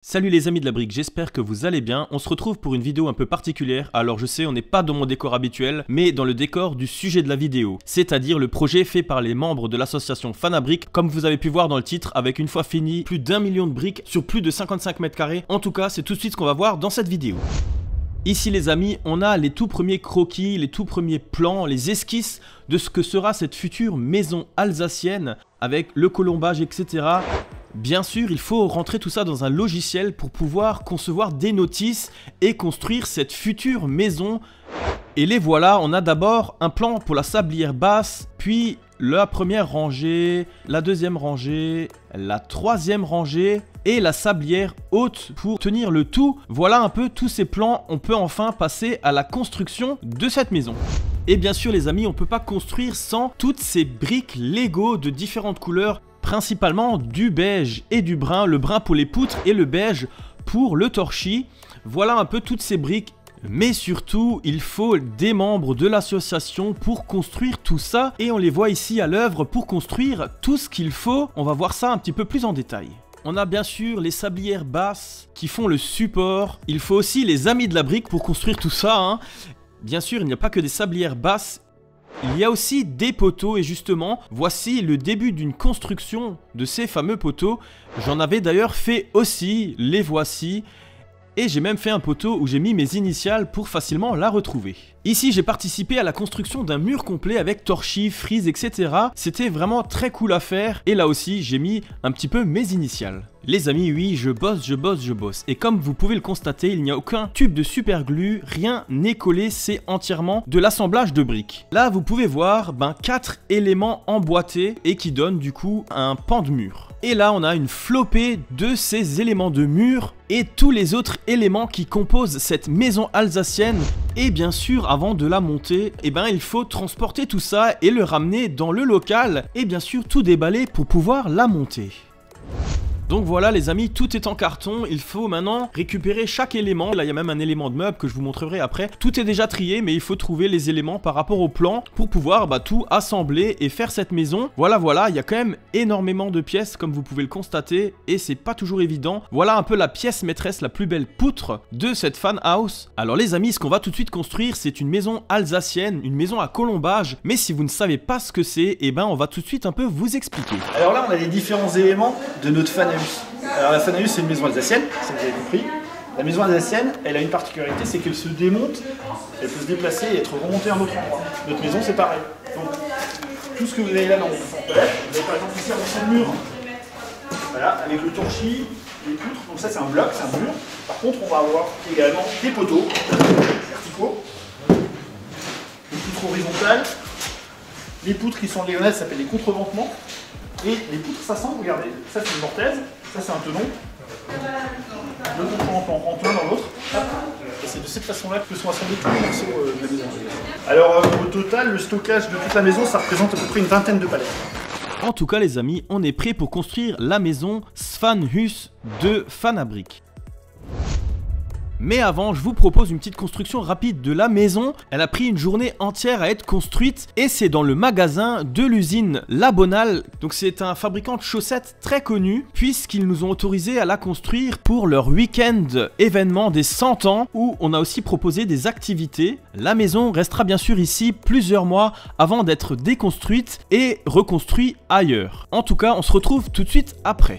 Salut les amis de la brique, j'espère que vous allez bien. On se retrouve pour une vidéo un peu particulière. Alors je sais, on n'est pas dans mon décor habituel, mais dans le décor du sujet de la vidéo. C'est-à-dire le projet fait par les membres de l'association Fanabrique, comme vous avez pu voir dans le titre, avec une fois fini, plus d'1 million de briques sur plus de 55 mètres carrés. En tout cas, c'est tout de suite ce qu'on va voir dans cette vidéo. Ici les amis, on a les tout premiers croquis, les tout premiers plans, les esquisses de ce que sera cette future maison alsacienne, avec le colombage, etc. Bien sûr, il faut rentrer tout ça dans un logiciel pour pouvoir concevoir des notices et construire cette future maison. Et les voilà, on a d'abord un plan pour la sablière basse, puis la première rangée, la deuxième rangée, la troisième rangée et la sablière haute pour tenir le tout. Voilà un peu tous ces plans, on peut enfin passer à la construction de cette maison. Et bien sûr les amis, on ne peut pas construire sans toutes ces briques Lego de différentes couleurs, principalement du beige et du brun, le brun pour les poutres et le beige pour le torchis. Voilà un peu toutes ces briques. Mais surtout, il faut des membres de l'association pour construire tout ça. Et on les voit ici à l'œuvre pour construire tout ce qu'il faut. On va voir ça un petit peu plus en détail. On a bien sûr les sablières basses qui font le support. Il faut aussi les amis de la brique pour construire tout ça, hein. Bien sûr, il n'y a pas que des sablières basses. Il y a aussi des poteaux et justement, voici le début d'une construction de ces fameux poteaux. J'en avais d'ailleurs fait aussi, les voici. Et j'ai même fait un poteau où j'ai mis mes initiales pour facilement la retrouver. Ici, j'ai participé à la construction d'un mur complet avec torchis, frises, etc. C'était vraiment très cool à faire. Et là aussi, j'ai mis un petit peu mes initiales. Les amis, oui, je bosse. Et comme vous pouvez le constater, il n'y a aucun tube de superglue, rien n'est collé, c'est entièrement de l'assemblage de briques. Là, vous pouvez voir 4 éléments emboîtés et qui donnent du coup un pan de mur. Et là, on a une flopée de ces éléments de mur et tous les autres éléments qui composent cette maison alsacienne. Et bien sûr, avant de la monter, il faut transporter tout ça et le ramener dans le local et bien sûr tout déballer pour pouvoir la monter. Donc voilà les amis, tout est en carton, il faut maintenant récupérer chaque élément. Là il y a même un élément de meuble que je vous montrerai après. Tout est déjà trié mais il faut trouver les éléments par rapport au plan pour pouvoir tout assembler et faire cette maison. Voilà, il y a quand même énormément de pièces comme vous pouvez le constater et c'est pas toujours évident. Voilà un peu la pièce maîtresse, la plus belle poutre de cette fan house. Alors les amis, ce qu'on va tout de suite construire, c'est une maison alsacienne, une maison à colombage. Mais si vous ne savez pas ce que c'est, on va tout de suite un peu vous expliquer. Alors là on a les différents éléments de notre fan house. Alors la fan house c'est une maison alsacienne, ça vous avez compris. La maison alsacienne, elle a une particularité, c'est qu'elle se démonte, elle peut se déplacer et être remontée à un autre endroit. Notre maison c'est pareil. Donc tout ce que vous avez là dans votre porte-bagages, vous avez par exemple ici un mur, voilà, avec le torchis, les poutres, donc ça c'est un bloc, c'est un mur. Par contre on va avoir également des poteaux verticaux, des poutres horizontales, les poutres qui sont léonaises s'appellent les contreventements. Et les poutres s'assemblent, regardez, ça c'est une mortaise, ça c'est un tenon. Deux contreventements rentrent l'un dans l'autre. Et c'est de cette façon-là que sont assemblés tous les morceaux de la maison. Alors au total, le stockage de toute la maison, ça représente à peu près une vingtaine de palettes. En tout cas les amis, on est prêt pour construire la maison Svanhus de Fanabrique. Mais avant, je vous propose une petite construction rapide de la maison. Elle a pris une journée entière à être construite et c'est dans le magasin de l'usine La Bonale. Donc c'est un fabricant de chaussettes très connu puisqu'ils nous ont autorisé à la construire pour leur week-end événement des 100 ans où on a aussi proposé des activités. La maison restera bien sûr ici plusieurs mois avant d'être déconstruite et reconstruite ailleurs. En tout cas, on se retrouve tout de suite après.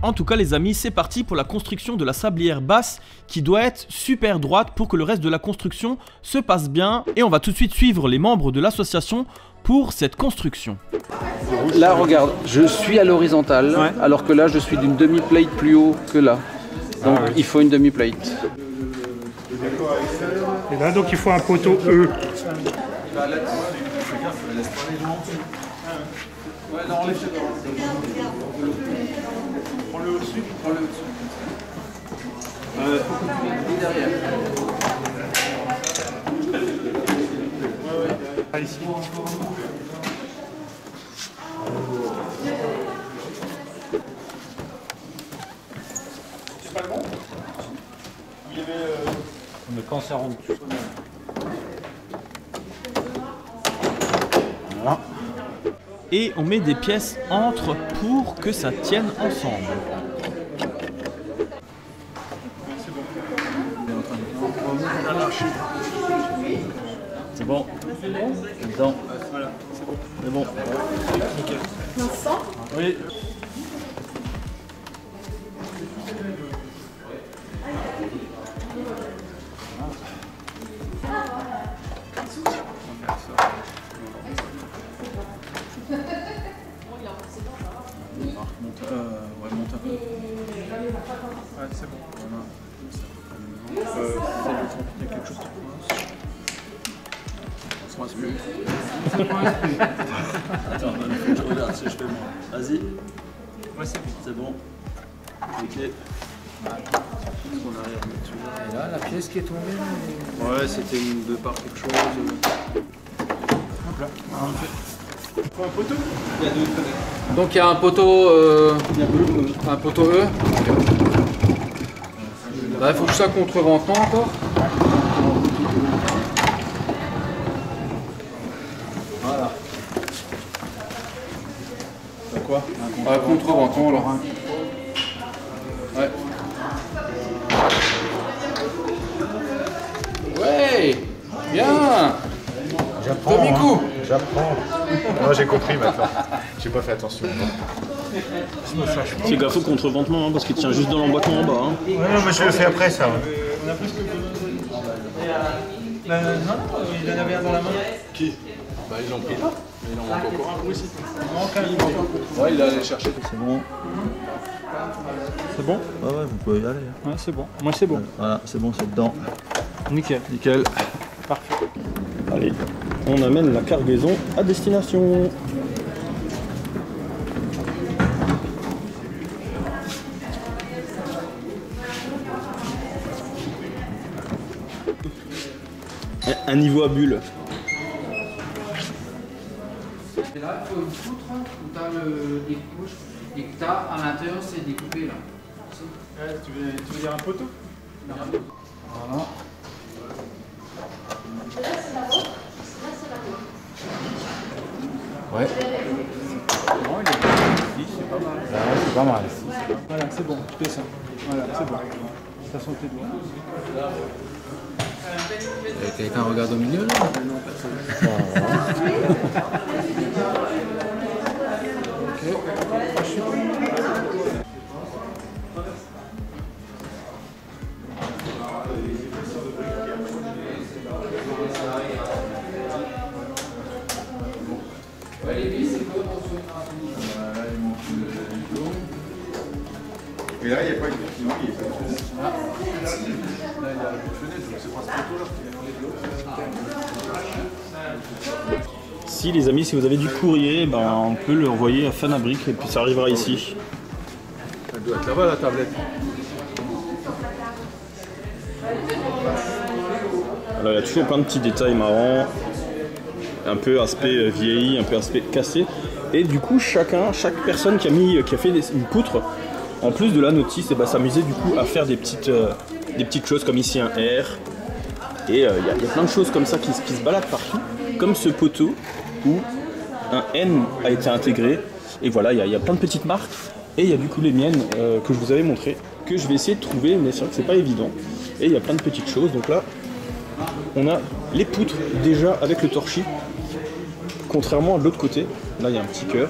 En tout cas les amis, c'est parti pour la construction de la sablière basse qui doit être super droite pour que le reste de la construction se passe bien. Et on va tout de suite suivre les membres de l'association pour cette construction. Là regarde, je suis à l'horizontale, alors que là je suis d'une demi-plate plus haut que là. Donc il faut une demi-plate. Et là, donc, il faut un poteau E. Prends-le au-dessus. Derrière. Ah, ici. C'est pas le bon? Il y avait... Mais quand ça rentre. Voilà. Et on met des pièces entre pour que ça tienne ensemble. C'est bon. Dedans. Voilà, C'est bon. nickel. Oui. Ouais, monte un peu. Ouais, c'est bon. Voilà. Il y a quelque chose qui coince. On se coince plus. Attends, il faut que je regarde si je fais moi. Vas-y. Ouais, c'est bon. C'est bon. Ok. Et là, la pièce qui est tombée. Ouais, c'était de par quelque chose. Hop là. Un poteau. Il y a deux fenêtres. Donc il y a un poteau, un poteau E. Là, il faut que ça contrevente encore. Voilà. T'as quoi? Un contreventant là. Ouais. Ouais. Bien. J'apprends. Demi-coup. J'apprends. Moi, j'ai compris maintenant. J'ai pas fait attention. Je me fâche. Fais gaffe au contreventement, hein, parce qu'il tient juste dans l'emboîtement en bas. Hein. Ouais, non, mais je le fais après ça. On a plus que... non, il en avait un dans la main. Qui? Bah ils l'ont pris là. Mais il en manque encore un. Oui, c'est Il manque un. Ouais, il a allé chercher. C'est bon. C'est bon? Ouais, ouais, vous pouvez y aller. Ouais, c'est bon. Moi, c'est bon. Voilà, c'est bon, c'est dedans. Nickel. Nickel. Parfait. Allez, on amène la cargaison à destination. Un niveau à bulle. Et là, il faut une poutre où tu as les couches et que tu as à l'intérieur, c'est découpé là. Ouais, tu veux dire un poteau? Voilà. Ouais. Non, il est ici, c'est pas mal. Là, c'est pas mal. Voilà, c'est bon, tu fais ça. Voilà, c'est bon. Ça sent tes doigts. Quelqu'un regarde au milieu là? Et là, il n'y a pas une fenêtre. Là, il y a une fenêtre, donc c'est pas ce poteau là. Si les amis, si vous avez du courrier, ben, on peut le envoyer à Fanabric et puis ça arrivera ici. Elle doit être là-bas la tablette. Alors il y a toujours plein de petits détails marrants, un peu aspect vieilli, un peu aspect cassé. Et du coup, chaque personne qui a fait une poutre, en plus de la notice, et ben, s'amusait du coup à faire des petites choses comme ici un R. Et il y a plein de choses comme ça qui se baladent partout, comme ce poteau où un N a été intégré. Et voilà, il y a plein de petites marques. Et il y a du coup les miennes que je vous avais montrées, que je vais essayer de trouver, mais c'est vrai que c'est pas évident. Et il y a plein de petites choses. Donc là, on a les poutres déjà avec le torchis, contrairement à l'autre côté. Là, il y a un petit cœur.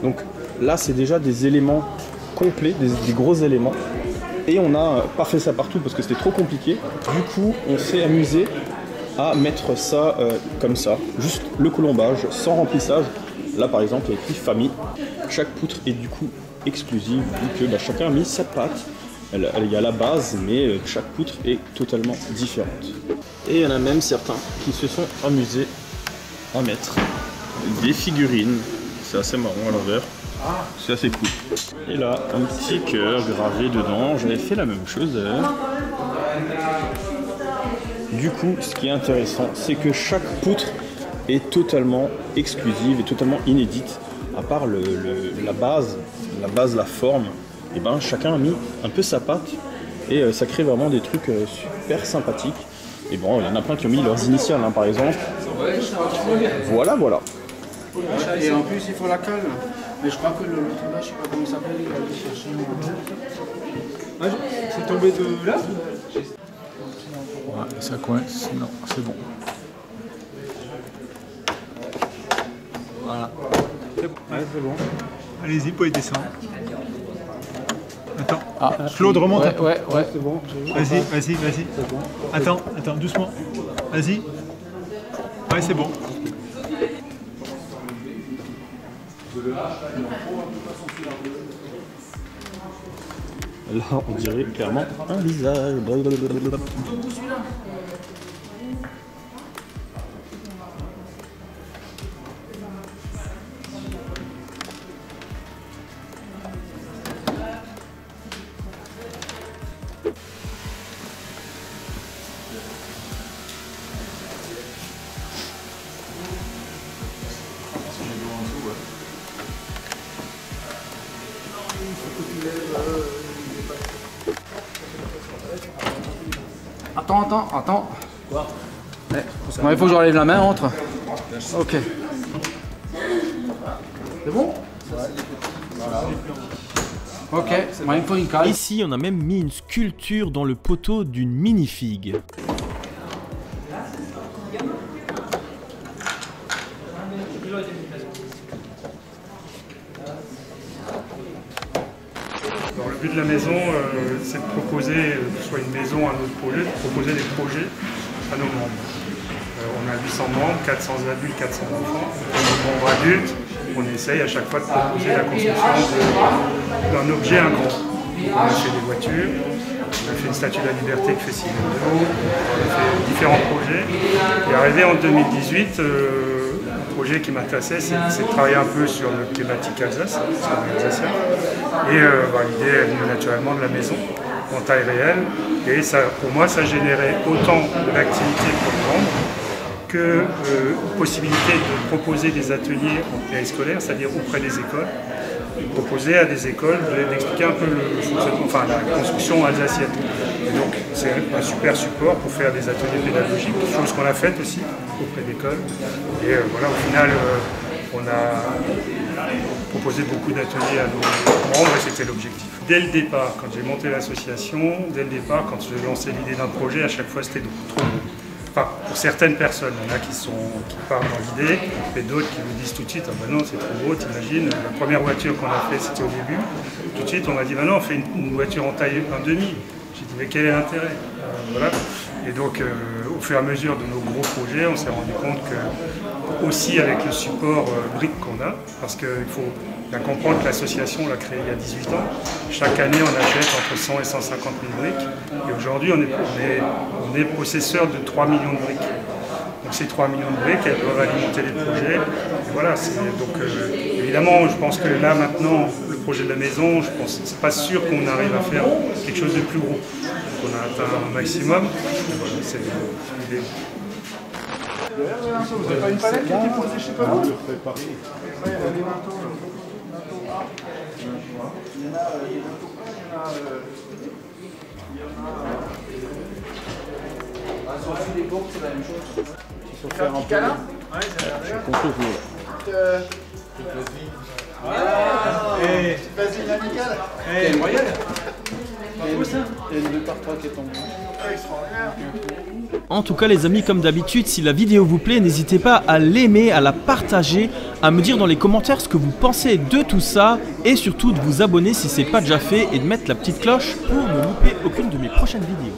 Donc là, c'est déjà des éléments complets, des gros éléments. Et on n'a pas fait ça partout parce que c'était trop compliqué. Du coup, on s'est amusé à mettre ça comme ça, juste le colombage, sans remplissage. Là, par exemple, il y a écrit famille. Chaque poutre est du coup exclusive, vu que chacun a mis sa patte. Il y a la base, mais chaque poutre est totalement différente. Et il y en a même certains qui se sont amusés à mettre des figurines. C'est assez marrant à l'envers. C'est assez cool. Et là, un petit cœur gravé dedans. J'avais fait la même chose d'ailleurs. Du coup, ce qui est intéressant, c'est que chaque poutre est totalement exclusive et totalement inédite. À part la base, la forme, et ben chacun a mis un peu sa patte et ça crée vraiment des trucs super sympathiques. Et bon, il y en a plein qui ont mis leurs initiales, hein, par exemple. Voilà. Et en plus, il faut la cale. Mais je crois que le là, je sais pas comment il s'appelle, il a dû chercher C'est tombé de là? Ouais, ça coince. Non, c'est bon. Voilà. C'est bon. Ouais, c'est bon. Allez-y, vous pouvez descendre. Attends. Claude, remonte. Ouais, c'est bon. Vas-y. C'est bon. Attends, doucement. Vas-y. Ouais, c'est bon. Là, on dirait clairement un visage. Attends. Quoi? Il faut que j'enlève la main, entre. Ok. C'est bon? Ok, moi il me faut une cale. Ici, on a même mis une sculpture dans le poteau d'une mini-figue. Alors, le but de la maison, c'est de proposer, soit une maison, un autre projet, de proposer des projets à nos membres. On a 800 membres, 400 adultes, 400 enfants. Pour nos membres adultes, on essaye à chaque fois de proposer la construction d'un objet, un grand. On a fait des voitures, on a fait une statue de la liberté qui fait 6 mètres de haut, on a fait différents projets. Et arrivé en 2018, le projet qui m'intéressait, c'est de travailler un peu sur le thématique Alsace, sur l'Alsacien. Et l'idée est venue naturellement de la maison, en taille réelle. Et ça, pour moi, ça générait autant d'activité pour les membres que possibilité de proposer des ateliers en périscolaire, c'est-à-dire auprès des écoles, proposer à des écoles d'expliquer un peu le fonctionnement, enfin la construction alsacienne. Et donc c'est un super support pour faire des ateliers pédagogiques, chose qu'on a faite aussi auprès d'écoles. Et voilà, au final, on a proposé beaucoup d'ateliers à nos membres et c'était l'objectif. Dès le départ, quand j'ai monté l'association, quand j'ai lancé l'idée d'un projet, à chaque fois c'était trop gros. Enfin, pour certaines personnes, il y en a qui partent dans l'idée, et d'autres qui me disent tout de suite, ah ben non, c'est trop gros, t'imagines. La première voiture qu'on a fait, c'était au début. Tout de suite, on m'a dit, ben non, on fait une voiture en taille 1,5. J'ai dit, mais quel est l'intérêt? Voilà. Et donc, au fur et à mesure de nos gros projets, on s'est rendu compte que, aussi avec le support briques qu'on a, parce qu'il faut bien comprendre que l'association, on l'a créée il y a 18 ans. Chaque année, on achète entre 100 et 150 000 briques. Et aujourd'hui, on est possesseur de 3 millions de briques. Donc ces 3 millions de briques, elles doivent alimenter les projets. Et voilà, donc évidemment, je pense que là, maintenant, le projet de la maison, je pense que c'est pas sûr qu'on arrive à faire quelque chose de plus gros. Donc on a atteint un maximum. Et voilà, c'est l'idée. Vous n'avez pas une palette qui a été posée, je sais pas où? Les cours, c'est la même chose. Il faut faire un câlin? Ouais, ça a l'air bien. Vas-y, amical. C'est une moyenne. Il y a une 2 par 3 qui est tombée. Extraordinaire. En tout cas les amis, comme d'habitude, si la vidéo vous plaît, n'hésitez pas à l'aimer, à la partager, à me dire dans les commentaires ce que vous pensez de tout ça et surtout de vous abonner si ce n'est pas déjà fait et de mettre la petite cloche pour ne louper aucune de mes prochaines vidéos.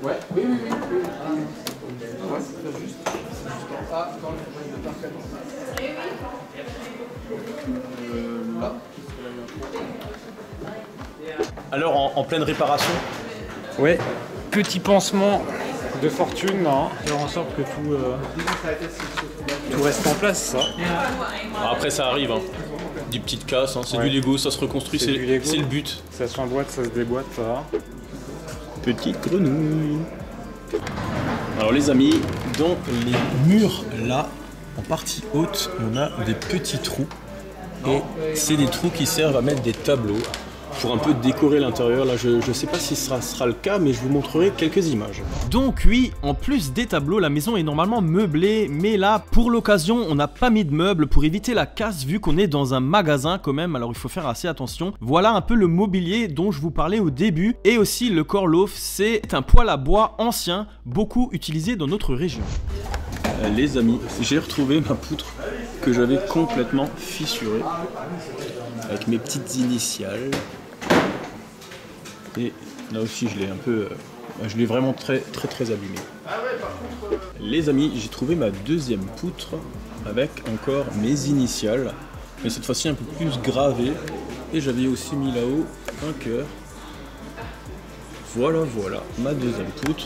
Ouais, oui. Ah, dans le parquet. Là. Alors en pleine réparation? Ouais, petit pansement de fortune, hein. Faire en sorte que tout reste en place, ça. Après ça arrive, hein. Des petites casses, hein. C'est Ouais. du Lego, ça se reconstruit, c'est le but. Ça s'emboîte, ça se déboîte, ça va. Petite grenouille. Alors les amis, dans les murs là, en partie haute, on a des petits trous. Et c'est des trous qui servent à mettre des tableaux pour un peu décorer l'intérieur. Là, je sais pas si ce sera le cas, mais je vous montrerai quelques images. Donc oui, en plus des tableaux, la maison est normalement meublée, mais là, pour l'occasion, on n'a pas mis de meubles pour éviter la casse, vu qu'on est dans un magasin quand même, alors il faut faire assez attention. Voilà un peu le mobilier dont je vous parlais au début, et aussi le Korloff, c'est un poêle à bois ancien, beaucoup utilisé dans notre région. Les amis, j'ai retrouvé ma poutre que j'avais complètement fissurée, avec mes petites initiales. Et là aussi je l'ai un peu, je l'ai vraiment très abîmé. Les amis, j'ai trouvé ma deuxième poutre avec encore mes initiales, mais cette fois-ci un peu plus gravée. Et j'avais aussi mis là-haut un cœur. Voilà, ma deuxième poutre.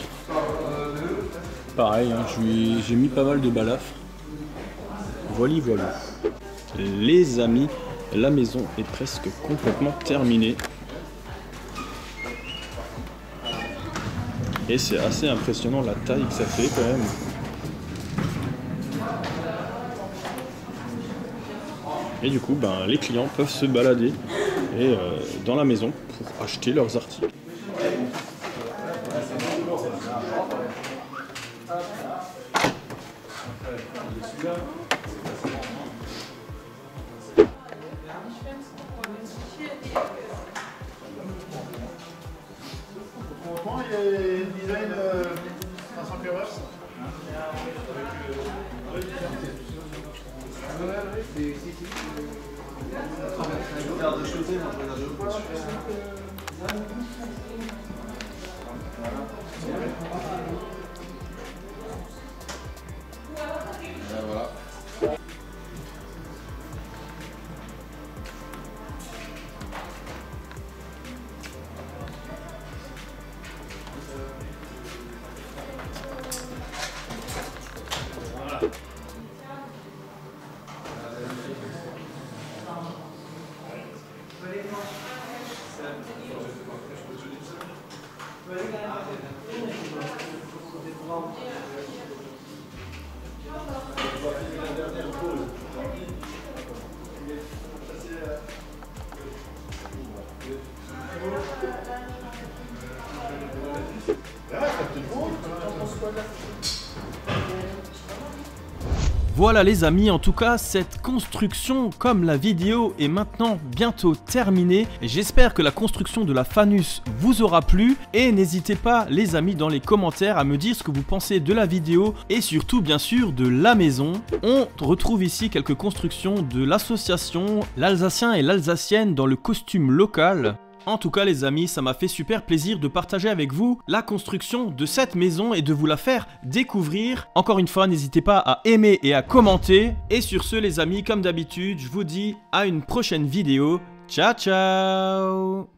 Pareil, hein, j'ai mis pas mal de balafres. Voilà. Les amis, la maison est presque complètement terminée. Et c'est assez impressionnant la taille que ça fait quand même. Et du coup, ben, les clients peuvent se balader dans la maison pour acheter leurs articles. Franchement, il y a le design Vincent Perreur. Voilà les amis, en tout cas cette construction comme la vidéo est maintenant bientôt terminée. J'espère que la construction de la Fanus vous aura plu et n'hésitez pas les amis dans les commentaires à me dire ce que vous pensez de la vidéo et surtout bien sûr de la maison. On retrouve ici quelques constructions de l'association l'Alsacien et l'Alsacienne dans le costume local. En tout cas les amis, ça m'a fait super plaisir de partager avec vous la construction de cette maison et de vous la faire découvrir. Encore une fois, n'hésitez pas à aimer et à commenter. Et sur ce les amis, comme d'habitude, je vous dis à une prochaine vidéo. Ciao ciao.